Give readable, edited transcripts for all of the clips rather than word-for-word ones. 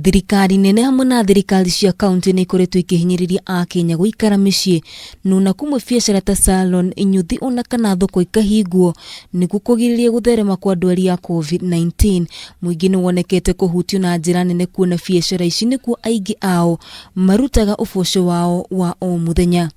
Thirikari nene hamwe na thirikari cia kaunti nĩ ikoretwo ikihinyĩrĩria akenya gũikara mĩciĩ nuna kumwe biacara ta salon inyuthi ona kana thoko ikahingwo nĩguo kũgirĩrĩria gũtherema kwa ndwari ya COVID-19. Mũingĩ nĩ wonekete kũhutio na njĩra nene kuona biacara ici nĩkuo aingĩ ao marutaga ũboco wao wa o mũthenya.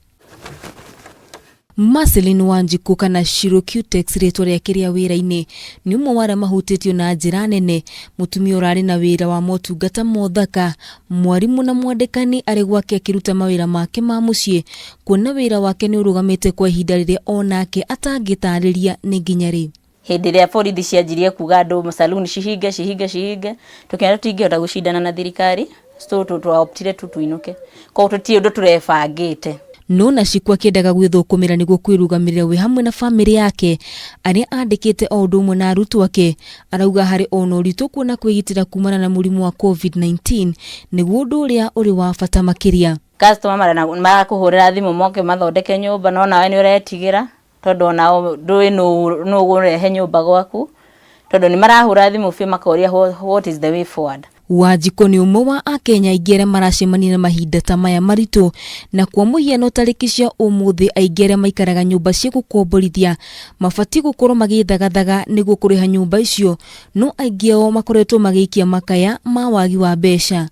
Wanjiko kana Shiro Cutex rĩtwa rĩake rĩa wĩra-inĩ nĩ ũmwe wa arĩa mahutĩtio na njĩra nene. Mũtumia ũrarĩ na wĩra wa motungata mothaka, mwarimu na mwandĩkani arĩ gwake akĩruta mawĩra make ma mũciĩ, kuona wĩra wake nĩ ũrũgamĩte kwa ihinda rĩrĩa onake atangĩtarĩria nĩ nginya rĩ. Hĩndĩ ĩrĩa borithi cianjirie kuga andũ saluni cihinge tũkĩenda tũtingĩhota gũcindana na thirikari, twaoptire tuinuke koguo tũtirĩ ũndũ tũrebangĩte. No na cikwa kĩendaga gwĩthũkũmĩra nĩguo kwĩrũgamĩrĩra we hamwe na famĩlĩ yake arĩa andĩkĩte o ũndũ ũmwe na arutwo ake. Arauga harĩ ona ũritũ kuona kwĩgitĩra kumana na mũrimũ wa COVID-19 nĩguo ũndũ ũrĩa ũrĩ wa bata makĩria. Customer marakũhũrĩra thimũ moke mathondeke nyũmba, no nawe nĩ ũretigĩra tondũ onao ndũĩ nũ ũrehe nyũmba gwaku, tondũ nĩ marahũra thimũ biũ makoria what is the way forward. Wanjiko nĩ ũmwe wa akenya aingĩ arĩa maracemania na mahinda ta maya maritũ, na kwa mũhiano tarĩki cia Umuthi aingĩ arĩa maikaraga nyũmba cia gũkomborithia mabatiĩ gũkorwo magithagathaga nĩguo kuriha nyũmba icio, no aingĩ ao makoretwo magĩikia makaya ma wagi wa mbeca.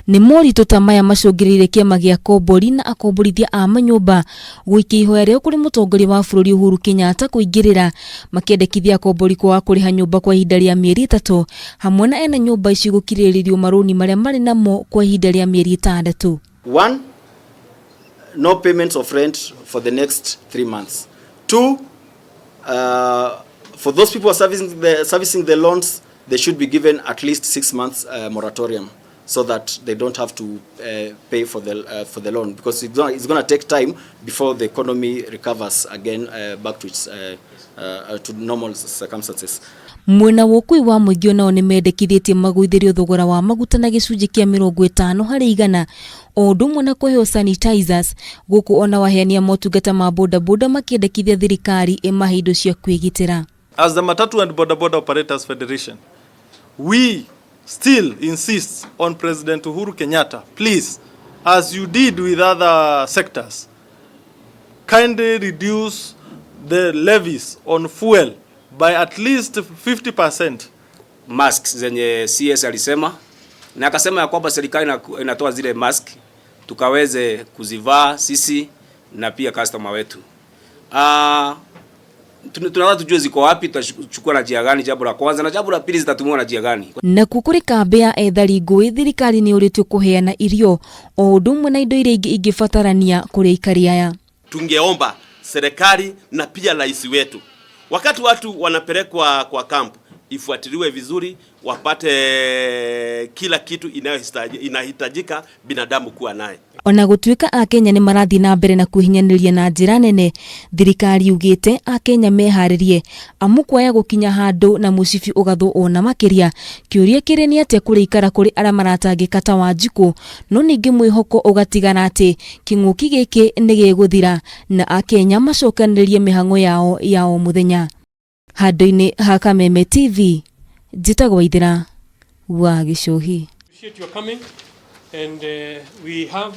Nĩ moritũ ta maya macũngĩrĩire kĩama gĩa akombori na akomborithia a manyũmba gũikia ihoya rĩao kũrĩ mũtongoria wa bũrũri Uhuru Kenyatta kũingĩrĩra makĩendekithia akombori kwa kuriha nyũmba kwa ihinda rĩa mĩeri 3 hamwe na ene nyũmba ici gũkirĩrĩrio marũni marĩa marĩ namo kwa ihinda rĩa mĩeri 6. 1. No payments of rent for the next 3 months. 2. For those people who are servicing the loans, they should be given at least 6 months moratorium so that they don't have to pay for the loan, because it's going to take time before the economy recovers again back to its to normal circumstances. Mwena wokui wa mũingĩ nao nĩ mendekithĩtie magũithĩrio thogora wa maguta na gĩcunjĩ kĩa 50 harĩ 100, o ũndũ ũmwe na kũheo sanitizers, gũkũ ona waheania motungata ma bodaboda makĩendekithia thirikari ĩmahe indo cia kwĩgitĩra. As the Matatu and Boda Operators Federation, we still insist on President Uhuru Kenyatta, please, as you did with other sectors, kindly reduce the levies on fuel by at least 50%. Masks zenye CS alisema, na akasema ya kwamba serikali inatoa zile mask tukaweze kuzivaa sisi na pia customer wetu. Tunataka tujue ziko wapi, tutachukua na njia gani, jambo la kwanza, na jambo la pili zitatumiwa na njia gani. Na kukuri kambe ya ethari ngũĩ thirikari nĩ ũrĩtio kũheana irio o ũndũ ũmwe na indo iria ingĩ ingĩbatarania kũrĩ aikari aya. Tungeomba serikali na pia rais wetu, wakati watu wanapelekwa kwa kampu, ifuatiliwe vizuri, wapate kila kitu inahitajika binadamu kuwa naye. Ona gũtuĩka akenya nĩ marathiĩ na mbere na kwĩhinyanĩria na njĩra nene, thirikari yugĩte akenya meharĩrie amu kwaya gũkinya handũ na mũcibi ũgathwo ona makĩria. Kĩũria kĩrĩ nĩ atĩa kũrĩikara kũrĩ arĩa maratangĩka ta Wanjiko, no ningĩ mwĩhoko ũgatigana atĩ kĩng'ũki gĩkĩ nĩ gĩgũthira na akenya macokanĩrĩrie mĩhang'o yao ya o mũthenya. Handũ-inĩ ha Kameme TV, njĩtagwo Waithĩra wa Gĩcũhi. And we have